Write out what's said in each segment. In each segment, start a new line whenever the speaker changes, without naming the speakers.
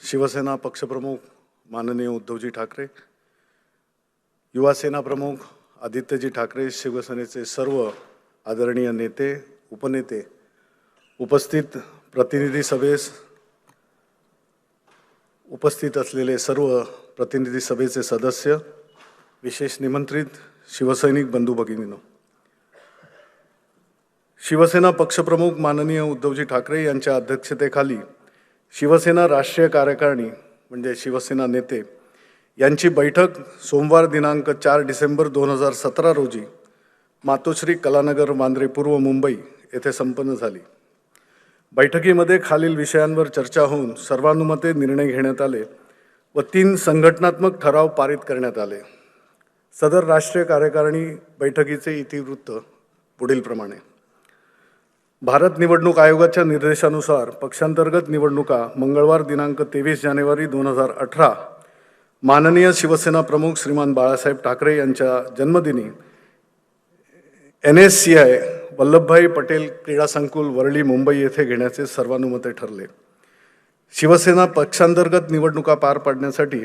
शिवसेना पक्षप्रमुख माननीय उद्धवजी ठाकरे, युवा सेना प्रमुख आदित्यजी ठाकरे, शिवसेनेचे सर्व आदरणीय नेते, उपनेते, उपस्थित प्रतिनिधी सभेस उपस्थित असलेले सर्व प्रतिनिधी सभेचे सदस्य, विशेष निमंत्रित शिवसैनिक बंधू भगिनींनो, शिवसेना पक्षप्रमुख माननीय उद्धवजी ठाकरे यांच्या अध्यक्षतेखाली शिवसेना राष्ट्रीय कार्यकारिणी म्हणजे शिवसेना नेते यांची बैठक सोमवार दिनांक 4 डिसेंबर 2017 रोजी मातोश्री कलानगर वांद्रे पूर्व मुंबई येथे संपन्न झाली। बैठकीमध्ये खालील विषयांवर चर्चा होऊन सर्वानुमते निर्णय घेण्यात आले व 3 संघटनात्मक ठराव पारित करण्यात आले। सदर राष्ट्रीय कार्यकारिणी बैठकीचे इतिवृत्त पुढीलप्रमाणे: भारत निवडणूक आयोगाच्या निर्देशानुसार पक्षांतर्गत निवडणुका मंगळवार दिनांक 23 जानेवारी 2018 माननीय शिवसेना प्रमुख श्रीमान बाळासाहेब ठाकरे यांच्या जन्मदिनी NSCI वल्लभभाई पटेल क्रीडा संकुल वरळी मुंबई येथे घेण्याचे सर्वानुमते ठरले। शिवसेना पक्षांतर्गत निवडणुका पार पाडण्यासाठी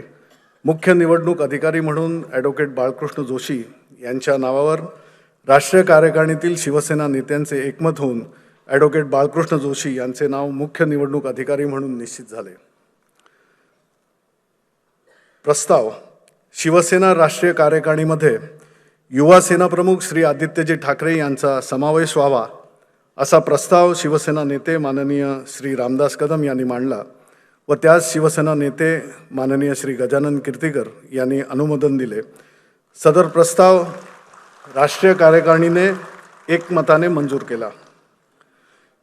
मुख्य निवडणूक अधिकारी म्हणून ॲडव्होकेट बाळकृष्ण जोशी यांच्या नावावर राष्ट्रीय कार्यकारिणीतील शिवसेना नेत्यांचे एकमत होऊन ॲडव्होकेट बाळकृष्ण जोशी यांचे नाव मुख्य निवडणूक अधिकारी म्हणून निश्चित झाले। प्रस्ताव: शिवसेना राष्ट्रीय कार्यकारिणीमध्ये युवा सेना प्रमुख श्री आदित्यजी ठाकरे यांचा समावेश व्हावा असा प्रस्ताव शिवसेना नेते माननीय श्री रामदास कदम यांनी मांडला व त्यास शिवसेना नेते माननीय श्री गजानन कीर्तीकर यांनी अनुमोदन दिले। सदर प्रस्ताव राष्ट्रीय कार्यकारिणीने एकमताने मंजूर केला।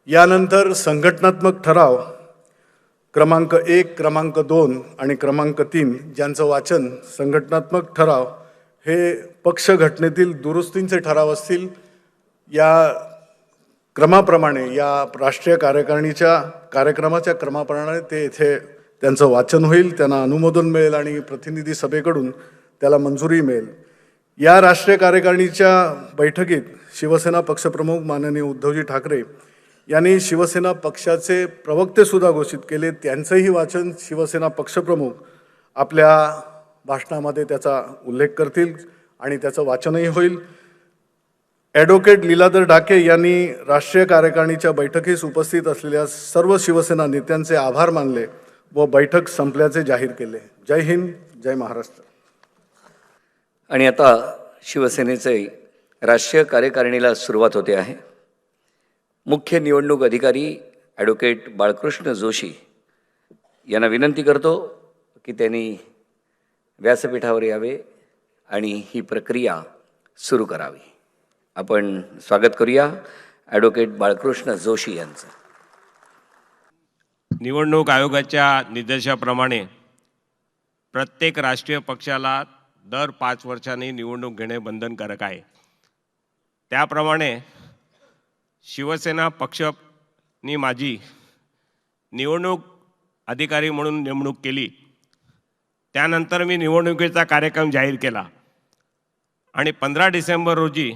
यानंतर संघटनात्मक ठराव क्रमांक 1, क्रमांक 2 आणि क्रमांक 3 ज्यांचं वाचन संघटनात्मक ठराव हे पक्ष घटनेतील दुरुस्तींचे ठराव असतील, या क्रमाप्रमाणे या राष्ट्रीय कार्यकारिणीच्या कार्यक्रमाच्या क्रमाप्रमाणे ते येथे त्यांचं वाचन होईल, त्यांना अनुमोदन मिळेल आणि प्रतिनिधी सभेकडून त्याला मंजुरी मिळेल। या राष्ट्रीय कार्यकारिणीच्या बैठकीत शिवसेना पक्षप्रमुख माननीय उद्धवजी ठाकरे यांनी शिवसेना पक्षाचे प्रवक्ते सुद्धा घोषित केले, त्यांचंही वाचन शिवसेना पक्षप्रमुख आपल्या भाषणामध्ये त्याचा उल्लेख करतील आणि त्याचं वाचनही होईल। ॲडव्होकेट लीलाधर ढाके यांनी राष्ट्रीय कार्यकारिणीच्या बैठकीस उपस्थित असलेल्या सर्व शिवसेना नेत्यांचे आभार मानले व बैठक संपल्याचे जाहीर केले। जय हिंद, जय महाराष्ट्र।
आणि आता शिवसेनेचे राष्ट्रीय कार्यकारिणीला सुरुवात होते आहे। मुख्य निवडणूक अधिकारी ॲडव्होकेट बाळकृष्ण जोशी यांना विनंती करतो की त्यांनी व्यासपीठावर यावे आणि ही प्रक्रिया सुरू करावी। आपण स्वागत करूया ॲडव्होकेट बाळकृष्ण जोशी यांचं।
निवडणूक आयोगाच्या निर्देशाप्रमाणे प्रत्येक राष्ट्रीय पक्षाला दर 5 वर्षांनी निवडणूक घेणे बंधनकारक आहे। त्याप्रमाणे शिवसेना पक्षाने माझी निवडणूक अधिकारी म्हणून नेमणूक केली। त्यानंतर मी निवडणुकीचा कार्यक्रम जाहीर केला आणि 15 डिसेंबर रोजी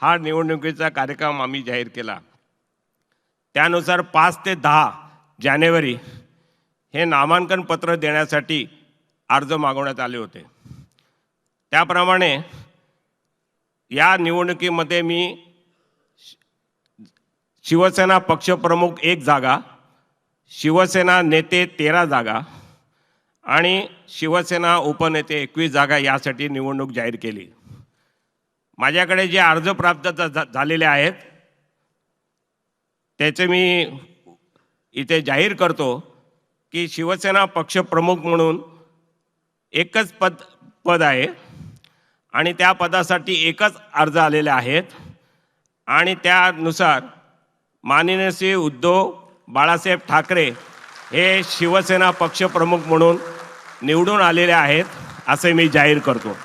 हा निवडणुकीचा कार्यक्रम आम्ही जाहीर केला। त्यानुसार 5 ते 10 जानेवारी हे नामांकन पत्र देण्यासाठी अर्ज मागवण्यात आले होते। त्याप्रमाणे या निवडणुकीमध्ये मी शिवसेना पक्षप्रमुख 1 जागा, शिवसेना नेते 13 जागा आणि शिवसेना उपनेते 21 जागा यासाठी निवडणूक जाहीर केली। माझ्याकडे जे अर्ज प्राप्त झालेले आहेत त्याचे मी इथे जाहीर करतो की शिवसेना पक्षप्रमुख म्हणून एकच पद आहे आणि त्या पदासाठी एकच अर्ज आलेले आहेत आणि त्यानुसार माननीय श्री उद्धव बाळासाहेब ठाकरे हे शिवसेना पक्षप्रमुख म्हणून निवडून आलेले आहेत असे मी जाहीर करतो।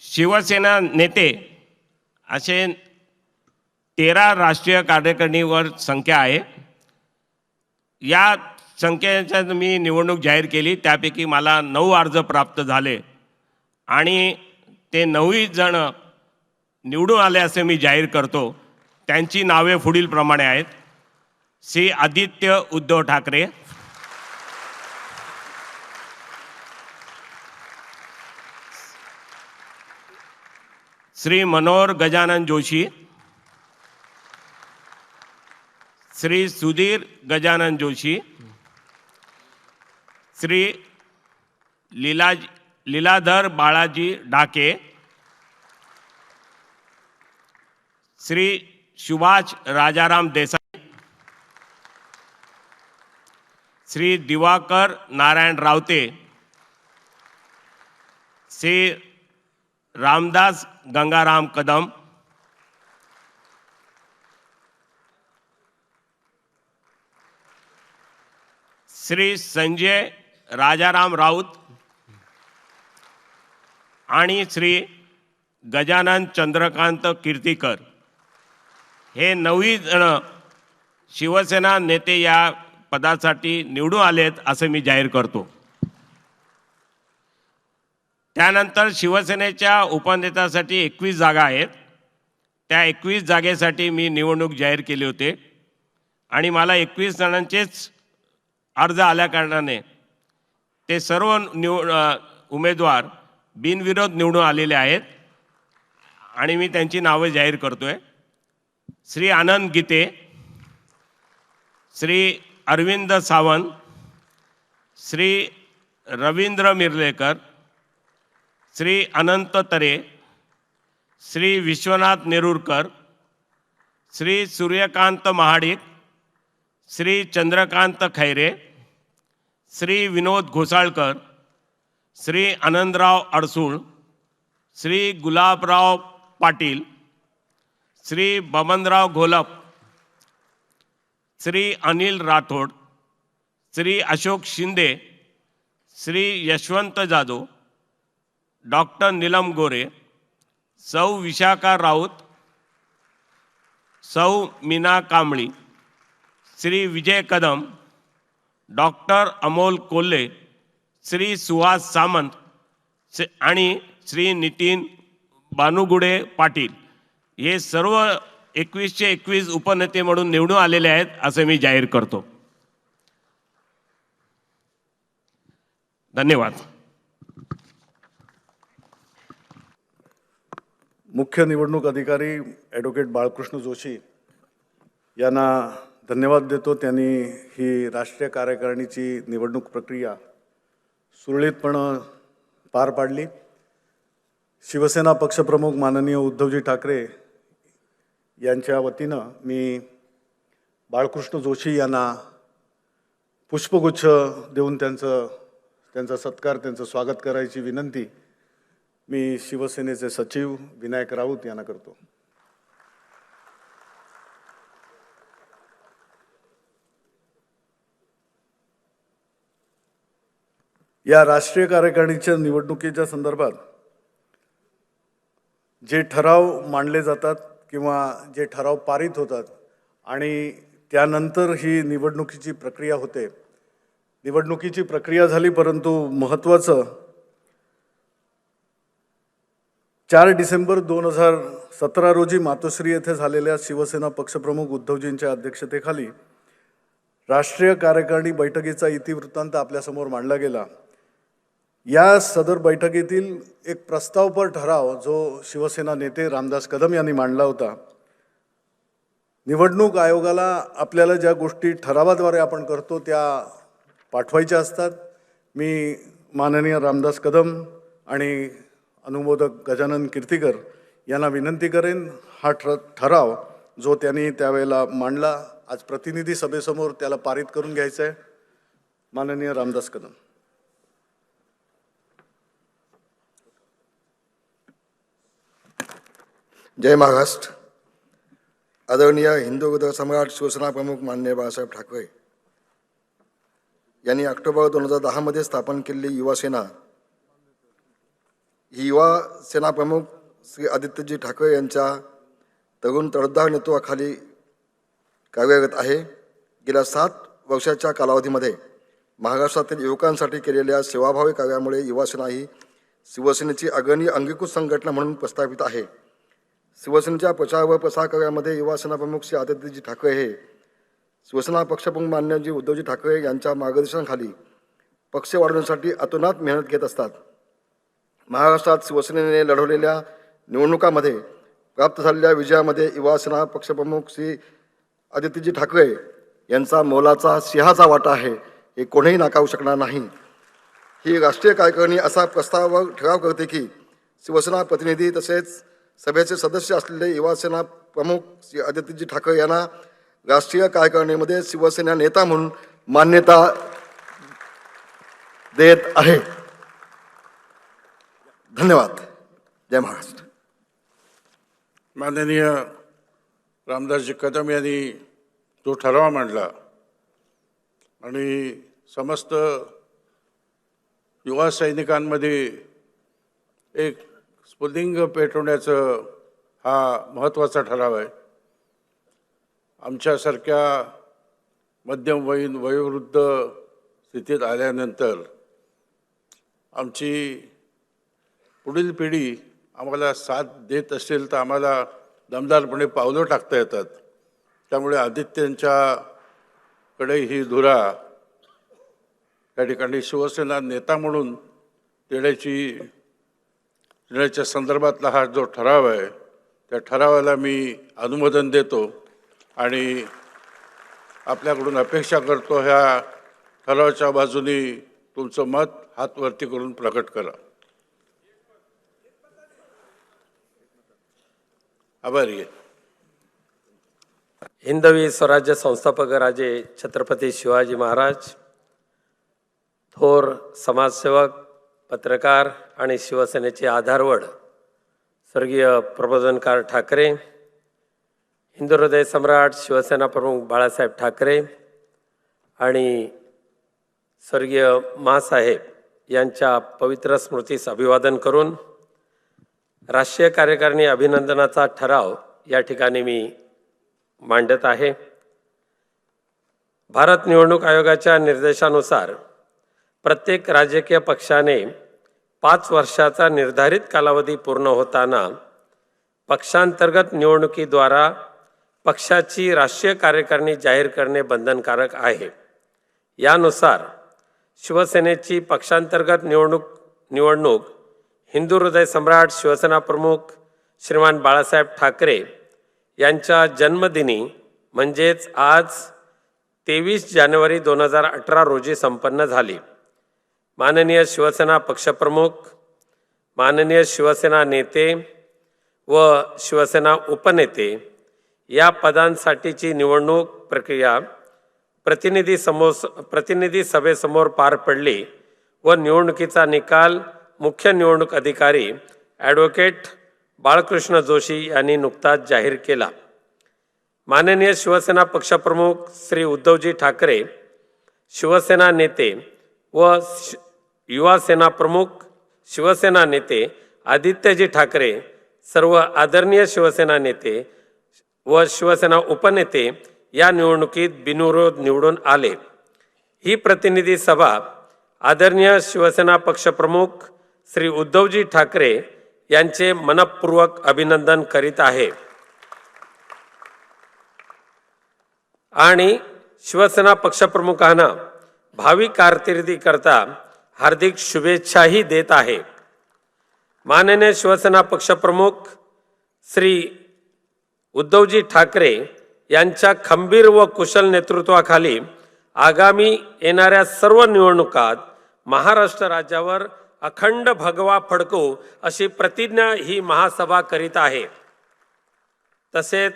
शिवसेना नेते असे 13 राष्ट्रीय कार्यकारिणीवर संख्या आहे। या संख्येच्या मी निवडणूक जाहीर केली, त्यापैकी मला 9 अर्ज प्राप्त झाले आणि ते 9 जण निवडून आले असे मी जाहीर करतो. त्यांची नावे पुढीलप्रमाणे आहेत. श्री आदित्य उद्धव ठाकरे, श्री मनोहर गजानन जोशी, श्री सुधीर गजानन जोशी, श्री लीलाधर बाळाजी डाके, श्री सुभाष राजाराम देसाई, श्री दिवाकर नारायण रावते, श्री रामदास गंगाराम कदम, श्री संजय राजाराम राऊत आणि श्री गजानन चंद्रकांत कीर्तीकर हे 9 जण शिवसेना नेते या पदासाठी निवडून आलेत असं मी जाहीर करतो. त्यानंतर शिवसेनेच्या उपनेत्यासाठी 21 जागा आहेत. त्या 21 जागेसाठी मी निवडणूक जाहीर केली होती आणि मला 21 जणांचेच अर्ज आल्याकारणाने ते सर्व उमेदवार बिनविरोध निवडून आलेले आहेत आणि मी त्यांची नावे जाहीर करतोय. श्री आनंद गीते, श्री अरविंद सावंत, श्री रवींद्र मिर्लेकर, श्री अनंत तरे, श्री विश्वनाथ नेरुरकर, श्री सूर्यकांत महाडिक, श्री चंद्रकांत खैरे, श्री विनोद घोसाळकर, श्री आनंदराव अडसूळ, श्री गुलाबराव पाटील, श्री बबनराव घोलप, श्री अनिल राठोड, श्री अशोक शिंदे, श्री यशवंत जाधव, डॉक्टर नीलम गोरे, सौ विशाखा राऊत, सौ मीना कांबळी, श्री विजय कदम, डॉक्टर अमोल कोल्हे, श्री सुहास सामंत आणि श्री नितीन बानुगुडे पाटील हे सर्व 21चे 21 उपनेते म्हणून निवडून आलेले आहेत असे मी जाहीर करतो. धन्यवाद.
मुख्य निवडणूक अधिकारी ॲडव्होकेट बाळकृष्ण जोशी यांना धन्यवाद देतो. त्यांनी ही राष्ट्रीय कार्यकारिणीची निवडणूक प्रक्रिया सुरळीतपणे पार पाडली. शिवसेना पक्षप्रमुख माननीय उद्धवजी ठाकरे यांच्या वतीनं मी बाळकृष्ण जोशी यांना पुष्पगुच्छ देऊन त्यांचा सत्कार, त्यांचं स्वागत करायची विनंती मी शिवसेनेचे सचिव विनायक राऊत यांना करतो. या राष्ट्रीय कार्यकारिणीच्या निवडणुकीच्या संदर्भात जे ठराव मांडले जातात किंवा जे ठराव पारित होतात आणि त्यानंतर ही निवडणुकीची प्रक्रिया होते. निवडणुकीची प्रक्रिया झाली, परंतु महत्त्वाचं 4 डिसेंबर 2017 रोजी मातोश्री येथे झालेल्या शिवसेना पक्षप्रमुख उद्धवजींच्या अध्यक्षतेखाली राष्ट्रीय कार्यकारिणी बैठकीचा इतिवृत्तांत आपल्यासमोर मांडला गेला. या सदर बैठकीतील एक प्रस्तावपर ठराव जो शिवसेना नेते रामदास कदम यांनी मांडला होता. निवडणूक आयोगाला आपल्याला ज्या गोष्टी ठरावाद्वारे आपण करतो त्या पाठवायच्या असतात. मी माननीय रामदास कदम आणि अनुमोदक गजानन कीर्तीकर यांना विनंती करेन, हा ठराव जो त्यांनी त्यावेळेला मांडला आज प्रतिनिधी सभेसमोर त्याला पारित करून घ्यायचा आहे. माननीय रामदास कदम.
जय महाराष्ट्र. आदरणीय हिंदू हृदय सम्राट शिवसेना प्रमुख माननीय बाळासाहेब ठाकरे यांनी ऑक्टोबर 2010 मध्ये स्थापन केलेली युवा सेना ही युवा सेना प्रमुख श्री आदित्यजी ठाकरे यांच्या तरुण तडफदार नेतृत्वाखाली कार्यरत आहे. गेल्या 7 वर्षाच्या कालावधीमध्ये महाराष्ट्रातील युवकांसाठी केलेल्या सेवाभावी कार्यामुळे युवा सेना ही शिवसेनेची अग्रणी अंगीकृत संघटना म्हणून प्रस्थापित आहे. शिवसेनेच्या प्रचार व प्रसार कार्यामध्ये युवासेना प्रमुख श्री आदित्यजी ठाकरे हे शिवसेना पक्षप्रमुख मान्यजी उद्धवजी ठाकरे यांच्या मार्गदर्शनाखाली पक्ष वाढवण्यासाठी अतोनात मेहनत घेत असतात. महाराष्ट्रात शिवसेनेने लढवलेल्या निवडणुकामध्ये प्राप्त झालेल्या विजयामध्ये युवासेना पक्षप्रमुख श्री आदित्यजी ठाकरे यांचा मोलाचा सिंहाचा वाटा आहे, हे कोणीही नाकारू शकणार नाही. ही राष्ट्रीय कार्यकारिणी असा प्रस्तावावर ठराव करते की शिवसेना प्रतिनिधी तसेच सभेचे सदस्य असलेले युवासेना प्रमुख श्री आदित्यजी ठाकरे यांना राष्ट्रीय कार्यकारिणीमध्ये शिवसेना नेता म्हणून मान्यता देत आहे. धन्यवाद. जय महाराष्ट्र.
माननीय रामदासजी कदम यांनी जो ठराव मांडला आणि समस्त युवा सैनिकांमध्ये एक स्फुल्लिंग पेटवण्याचं हा महत्त्वाचा ठराव आहे. आमच्यासारख्या मध्यमवयीन वयोवृद्ध स्थितीत आल्यानंतर आमची पुढील पिढी आम्हाला साथ देत असेल तर आम्हाला दमदारपणे पावलं टाकता येतात. त्यामुळे आदित्यांच्याकडे ही धुरा त्या ठिकाणी शिवसेना नेता म्हणून देण्याच्या संदर्भातला हा जो ठराव आहे त्या ठरावाला मी अनुमोदन देतो आणि आपल्याकडून अपेक्षा करतो ह्या ठरावाच्या बाजूने तुमचं मत हात वरती करून प्रकट करा. आभारी आहे.
हिंदवी स्वराज्य संस्थापक राजे छत्रपती शिवाजी महाराज, थोर समाजसेवक, पत्रकार आणि शिवसेनेचे आधारवड स्वर्गीय प्रबोधनकार ठाकरे, हिंदू हृदय सम्राट शिवसेना प्रमुख बाळासाहेब ठाकरे आणि स्वर्गीय माँसाहेब यांच्या पवित्र स्मृतीस अभिवादन करून राष्ट्रीय कार्यकारिणी अभिनंदनाचा ठराव या ठिकाणी मी मांडत आहे. भारत निवडणूक आयोगाच्या निर्देशानुसार प्रत्येक राजकीय पक्षाने 5 वर्षाचा निर्धारित कालावधी पूर्ण होताना पक्षांतर्गत निवडणुकीद्वारा पक्षाची राष्ट्रीय कार्यकारिणी जाहीर करणे बंधनकारक आहे. यानुसार शिवसेनेची पक्षांतर्गत निवडणूक हिंदू हृदय सम्राट शिवसेना प्रमुख श्रीमान बाळासाहेब ठाकरे यांच्या जन्मदिनी म्हणजेच आज 23 जानेवारी 2018 रोजी संपन्न झाली. माननीय शिवसेना पक्षप्रमुख, माननीय शिवसेना नेते व शिवसेना उपनेते या पदांसाठीची निवडणूक प्रक्रिया प्रतिनिधी सभेसमोर पार पडली व निवडणुकीचा निकाल मुख्य निवडणूक अधिकारी ॲडव्होकेट बाळकृष्ण जोशी यांनी नुकताच जाहीर केला. माननीय शिवसेना पक्षप्रमुख श्री उद्धवजी ठाकरे, शिवसेना नेते व युवा सेना प्रमुख शिवसेना नेते आदित्यजी ठाकरे, सर्व आदरणीय शिवसेना नेते व शिवसेना उपनेते या निवडणुकीत बिनविरोध निवडून आले. ही प्रतिनिधी सभा आदरणीय शिवसेना पक्षप्रमुख श्री उद्धवजी ठाकरे यांचे मनपूर्वक अभिनंदन करीत आहे आणि शिवसेना पक्षप्रमुखांना भावी कारकिर्दीकरता हार्दिक शुभेच्छाही देत आहे. माननीय शिवसेना पक्षप्रमुख श्री उद्धवजी ठाकरे यांच्या खंबीर व कुशल नेतृत्वाखाली आगामी येणाऱ्या सर्व निवडणुकात महाराष्ट्र राज्यावर अखंड भगवा फडकू अशी प्रतिज्ञा ही महासभा करीत आहे. तसेच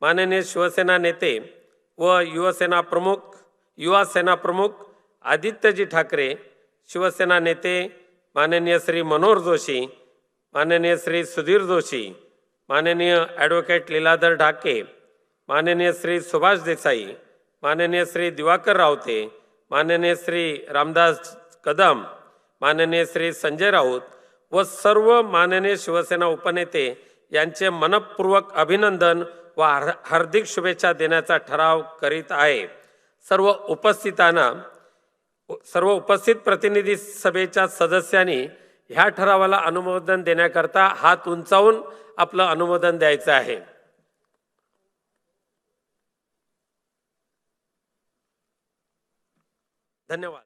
माननीय शिवसेना नेते व युवा सेना प्रमुख आदित्यजी ठाकरे, शिवसेना नेते माननीय श्री मनोहर जोशी, माननीय श्री सुधीर जोशी, माननीय ॲडव्होकेट लीलाधर ढाके, माननीय श्री सुभाष देसाई, माननीय श्री दिवाकर रावते, माननीय श्री रामदास कदम, माननीय श्री संजय राऊत व सर्व माननीय शिवसेना उपनेते यांचे मनपूर्वक अभिनंदन व हार्दिक शुभेच्छा देण्याचा ठराव करीत आहे. सर्व उपस्थित प्रतिनिधी सभेच्या सदस्यांनी ह्या ठरावाला अनुमोदन देण्याकरता हात उंचावून आपलं अनुमोदन द्यायचं आहे. धन्यवाद.